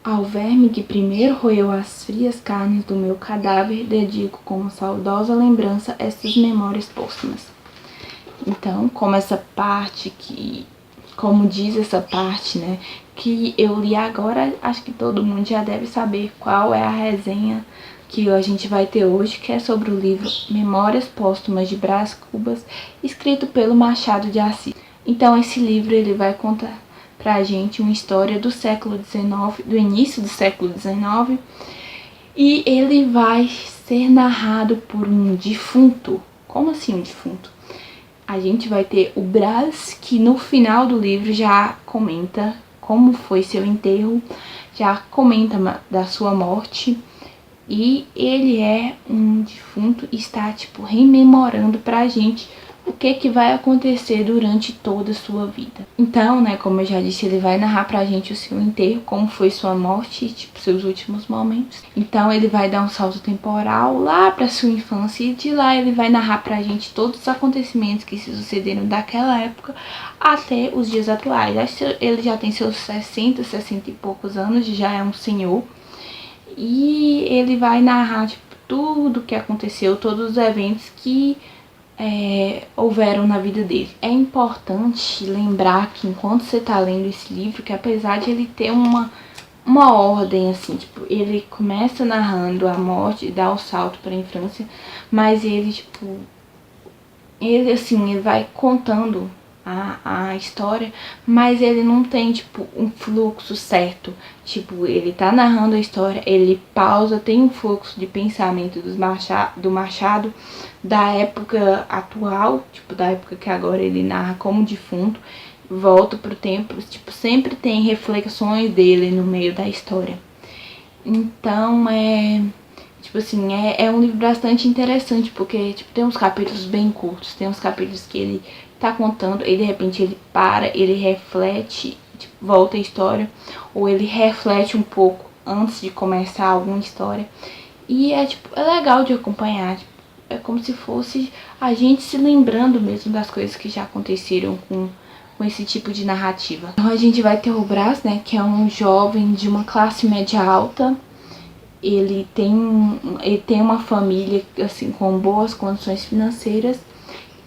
Ao verme que primeiro roeu as frias carnes do meu cadáver, dedico como saudosa lembrança estas memórias póstumas. Então, como diz essa parte, né, que eu li agora, acho que todo mundo já deve saber qual é a resenha que a gente vai ter hoje, que é sobre o livro Memórias Póstumas de Brás Cubas, escrito pelo Machado de Assis. Então, esse livro ele vai contar pra gente uma história do século XIX, do início do século XIX, e ele vai ser narrado por um defunto. Como assim um defunto? A gente vai ter o Brás, que no final do livro já comenta como foi seu enterro, já comenta da sua morte, e ele é um defunto e está, rememorando pra gente o que vai acontecer durante toda a sua vida. Então, né, como eu já disse, ele vai narrar pra gente o seu enterro, como foi sua morte, seus últimos momentos. Então ele vai dar um salto temporal lá pra sua infância e de lá ele vai narrar pra gente todos os acontecimentos que se sucederam daquela época até os dias atuais. Ele já tem seus 60 e poucos anos, já é um senhor. E ele vai narrar tudo o que aconteceu, todos os eventos que houveram na vida dele. É importante lembrar que enquanto você tá lendo esse livro, que apesar de ele ter uma ordem, assim, ele começa narrando a morte, dá o salto pra infância, mas ele vai contando a história, mas ele não tem, um fluxo certo. Ele tá narrando a história, ele pausa, tem um fluxo de pensamento do Machado da época atual, da época que agora ele narra como defunto, volta pro tempo, sempre tem reflexões dele no meio da história. Então, é um livro bastante interessante, porque, tem uns capítulos bem curtos, tem uns capítulos que ele tá contando e de repente ele para, ele reflete, volta a história, ou ele reflete um pouco antes de começar alguma história. E é legal de acompanhar, é como se fosse a gente se lembrando mesmo das coisas que já aconteceram com esse tipo de narrativa. Então a gente vai ter o Brás, né, que é um jovem de uma classe média alta. Ele tem uma família, assim, com boas condições financeiras.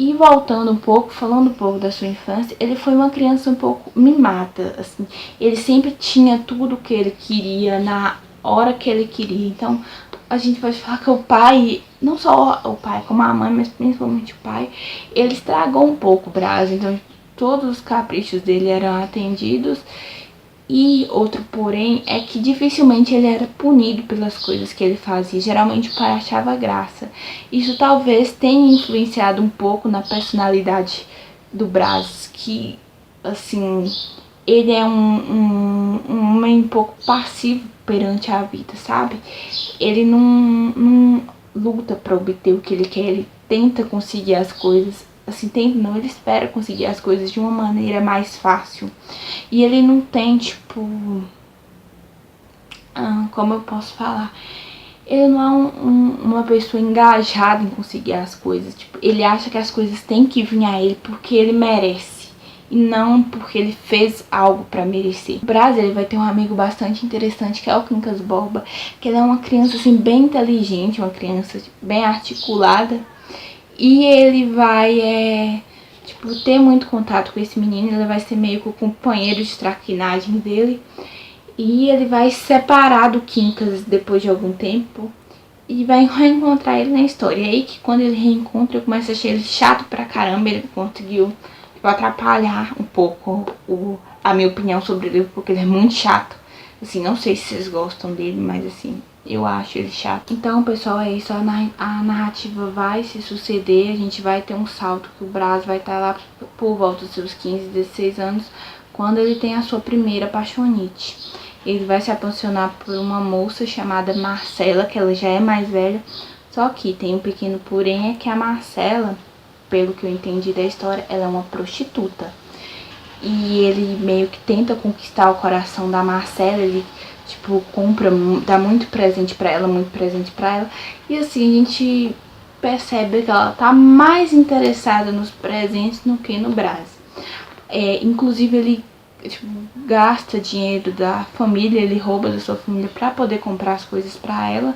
E voltando um pouco, falando um pouco da sua infância, ele foi uma criança um pouco mimada, assim. Ele sempre tinha tudo que ele queria na hora que ele queria. Então, a gente pode falar que o pai, não só o pai como a mãe, mas principalmente o pai, ele estragou um pouco o Brás. Então, todos os caprichos dele eram atendidos. E outro porém é que dificilmente ele era punido pelas coisas que ele fazia. Geralmente o pai achava graça. Isso talvez tenha influenciado um pouco na personalidade do Brás, que, assim, ele é um homem um pouco passivo perante a vida, sabe? Ele não luta para obter o que ele quer, ele tenta conseguir as coisas. Assim, ele espera conseguir as coisas de uma maneira mais fácil. E ele não tem, como eu posso falar? Ele não é uma pessoa engajada em conseguir as coisas. Ele acha que as coisas têm que vir a ele porque ele merece. E não porque ele fez algo pra merecer. O Brás, ele vai ter um amigo bastante interessante, que é o Quincas Borba. Que ele é uma criança, assim, bem inteligente, uma criança bem articulada. E ele vai, ter muito contato com esse menino, ele vai ser meio que o companheiro de traquinagem dele. E ele vai se separar do Quincas depois de algum tempo e vai reencontrar ele na história. E aí que quando ele reencontra, eu começo a achar ele chato pra caramba, ele conseguiu atrapalhar um pouco a minha opinião sobre ele, porque ele é muito chato. Assim, não sei se vocês gostam dele, mas assim, eu acho ele chato. Então, pessoal, é isso. A narrativa vai se suceder. A gente vai ter um salto que o Brás vai estar lá por volta dos seus 15, 16 anos, quando ele tem a sua primeira apaixonite. Ele vai se apaixonar por uma moça chamada Marcela, que ela já é mais velha. Só que tem um pequeno porém, é que a Marcela, pelo que eu entendi da história, ela é uma prostituta. E ele meio que tenta conquistar o coração da Marcela, ele, compra, dá muito presente pra ela. E assim, a gente percebe que ela tá mais interessada nos presentes do que no Brás. Inclusive, ele tipo, gasta dinheiro da família, ele rouba da sua família pra poder comprar as coisas pra ela,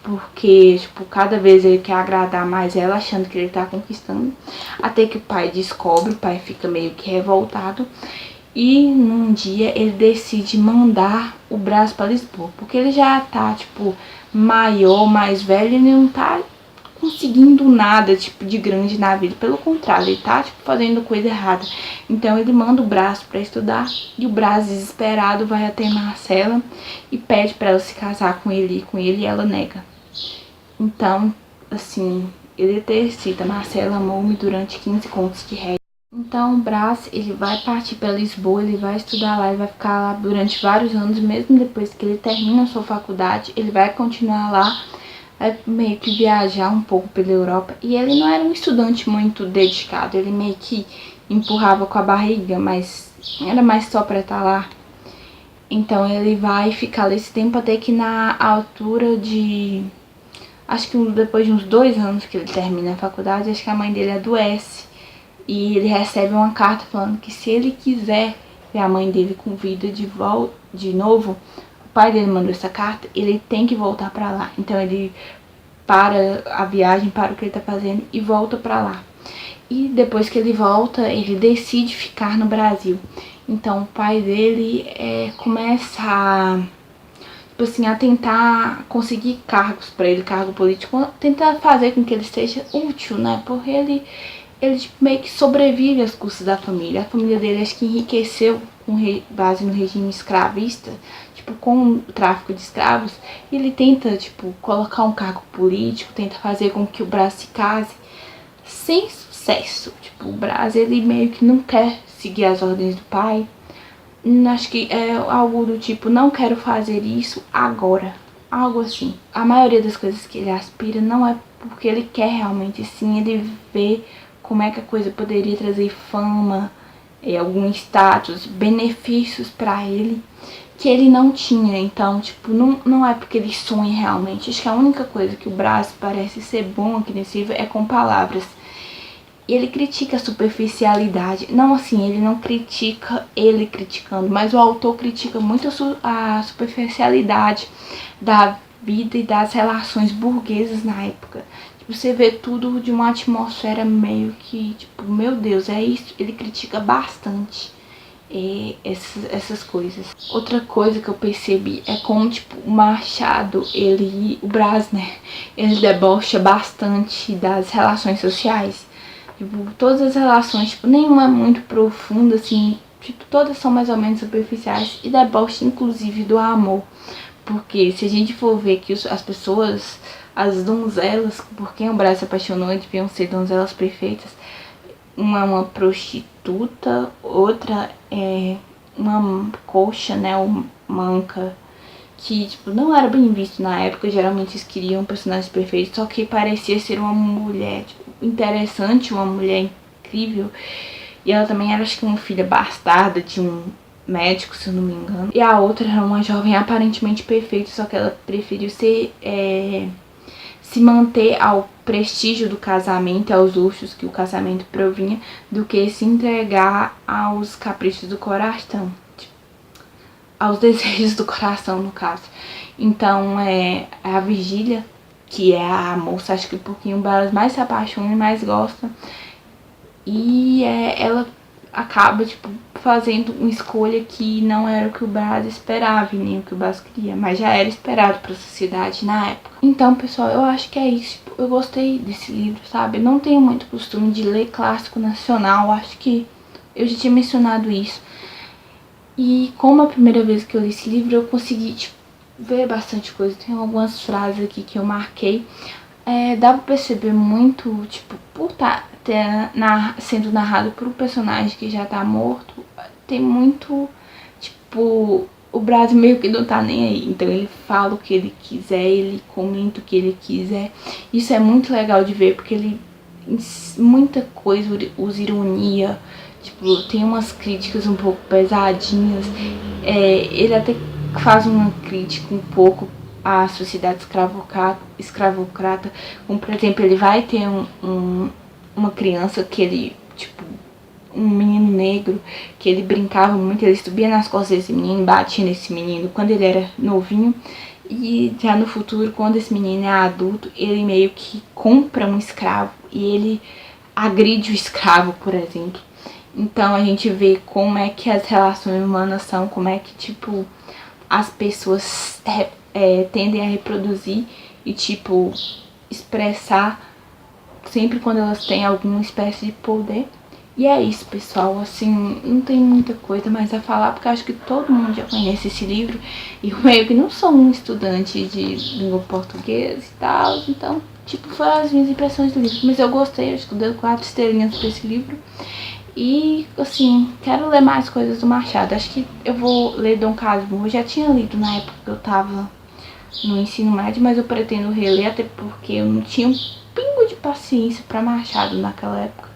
porque, tipo, cada vez ele quer agradar mais ela, achando que ele tá conquistando, até que o pai descobre, o pai fica meio que revoltado, e num dia ele decide mandar o Brás pra Lisboa, porque ele já tá, tipo, maior, mais velho, ele não tá conseguindo nada, tipo, de grande na vida. Pelo contrário, ele tá, tipo, fazendo coisa errada. Então ele manda o Brás pra estudar e o Brás, desesperado, vai até Marcela e pede pra ela se casar com ele e ela nega. Então, assim, ele decida: Marcela amou-me durante 15 contos de réis. Então o Brás, ele vai partir para Lisboa, ele vai estudar lá, ele vai ficar lá durante vários anos, mesmo depois que ele termina a sua faculdade, ele vai continuar lá, vai meio que viajar um pouco pela Europa. E ele não era um estudante muito dedicado, ele meio que empurrava com a barriga, mas era mais só para estar lá. Então ele vai ficar nesse tempo até que na altura de... acho que depois de uns 2 anos que ele termina a faculdade, acho que a mãe dele adoece. E ele recebe uma carta falando que se ele quiser ver a mãe dele com vida de novo, o pai dele mandou essa carta, ele tem que voltar pra lá. Então ele para a viagem, para o que ele tá fazendo e volta pra lá. E depois que ele volta, ele decide ficar no Brasil. Então o pai dele começa a, tipo assim, a tentar conseguir cargos pra ele, cargo político, tentar fazer com que ele seja útil, né? Porque ele tipo, meio que sobrevive às custas da família. A família dele acho que enriqueceu com base no regime escravista, tipo, com o tráfico de escravos. E ele tenta, tipo, colocar um cargo político, tenta fazer com que o Brás se case, sem sucesso. Tipo, o Brás, ele meio que não quer seguir as ordens do pai. Acho que é algo do tipo: não quero fazer isso agora. Algo assim. A maioria das coisas que ele aspira não é porque ele quer realmente, sim, ele vê como é que a coisa poderia trazer fama, algum status, benefícios pra ele que ele não tinha. Então, tipo, não é porque ele sonha realmente. Acho que a única coisa que o Brás parece ser bom aqui nesse livro é com palavras. E ele critica a superficialidade. Não assim, ele não critica ele criticando, mas o autor critica muito a superficialidade da vida e das relações burguesas na época. Você vê tudo de uma atmosfera meio que, tipo, meu Deus, é isso. Ele critica bastante essas coisas. Outra coisa que eu percebi é como, tipo, o Machado, o Brás, né, ele debocha bastante das relações sociais. Tipo, todas as relações, tipo, nenhuma é muito profunda, assim, tipo, todas são mais ou menos superficiais e debocha, inclusive, do amor. Porque se a gente for ver que as pessoas, as donzelas, por quem o Brás se apaixonou, deviam ser donzelas perfeitas. Uma é uma prostituta, outra é uma coxa, né, ou manca, que, tipo, não era bem visto na época. Geralmente eles queriam personagens perfeitos, só que parecia ser uma mulher, tipo, interessante, uma mulher incrível. E ela também era, acho que, uma filha bastarda de um médico, se eu não me engano. E a outra era uma jovem aparentemente perfeita, só que ela preferiu se manter ao prestígio do casamento, aos luxos que o casamento provinha, do que se entregar aos caprichos do coração, tipo, aos desejos do coração, no caso. Então, a Virgília, que é a moça, acho que um pouquinho mais se apaixona e mais gosta, e ela acaba, tipo, fazendo uma escolha que não era o que o Brás esperava e nem o que o Brás queria, mas já era esperado pra sociedade na época. Então, pessoal, eu acho que é isso. Tipo, eu gostei desse livro, sabe? Eu não tenho muito costume de ler clássico nacional, acho que eu já tinha mencionado isso. E como a primeira vez que eu li esse livro, eu consegui, tipo, ver bastante coisa. Tem algumas frases aqui que eu marquei. Dá pra perceber muito, tipo, por estar sendo narrado por um personagem que já tá morto, tem muito, tipo, o Brás meio que não tá nem aí. Então ele fala o que ele quiser, ele comenta o que ele quiser. Isso é muito legal de ver, porque ele, muita coisa, usa ironia, tipo, tem umas críticas um pouco pesadinhas. Ele até faz uma crítica um pouco à sociedade escravocrata, como, por exemplo, ele vai ter uma criança que ele, tipo, um menino negro, que ele brincava muito, ele subia nas costas desse menino, batia nesse menino quando ele era novinho. E já no futuro, quando esse menino é adulto, ele meio que compra um escravo e ele agride o escravo, por exemplo. Então a gente vê como é que as relações humanas são, como é que, tipo, as pessoas tendem a reproduzir e, tipo, expressar sempre quando elas têm alguma espécie de poder. E é isso, pessoal, assim, não tem muita coisa mais a falar, porque eu acho que todo mundo já conhece esse livro. E eu meio que não sou um estudante de língua portuguesa e tal, então, tipo, foram as minhas impressões do livro. Mas eu gostei, eu estudei 4 estrelinhas pra esse livro. E, assim, quero ler mais coisas do Machado. Acho que eu vou ler Dom Casmurro. Eu já tinha lido na época que eu tava no ensino médio, mas eu pretendo reler, até porque eu não tinha um pingo de paciência pra Machado naquela época.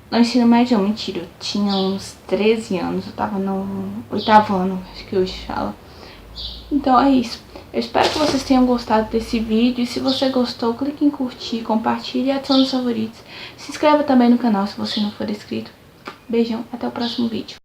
No ensino médio, não, mentira, eu tinha uns 13 anos, eu tava no 8º ano, acho que hoje fala. Então é isso. Eu espero que vocês tenham gostado desse vídeo. E se você gostou, clique em curtir, compartilhe e adicione os favoritos. Se inscreva também no canal se você não for inscrito. Beijão, até o próximo vídeo.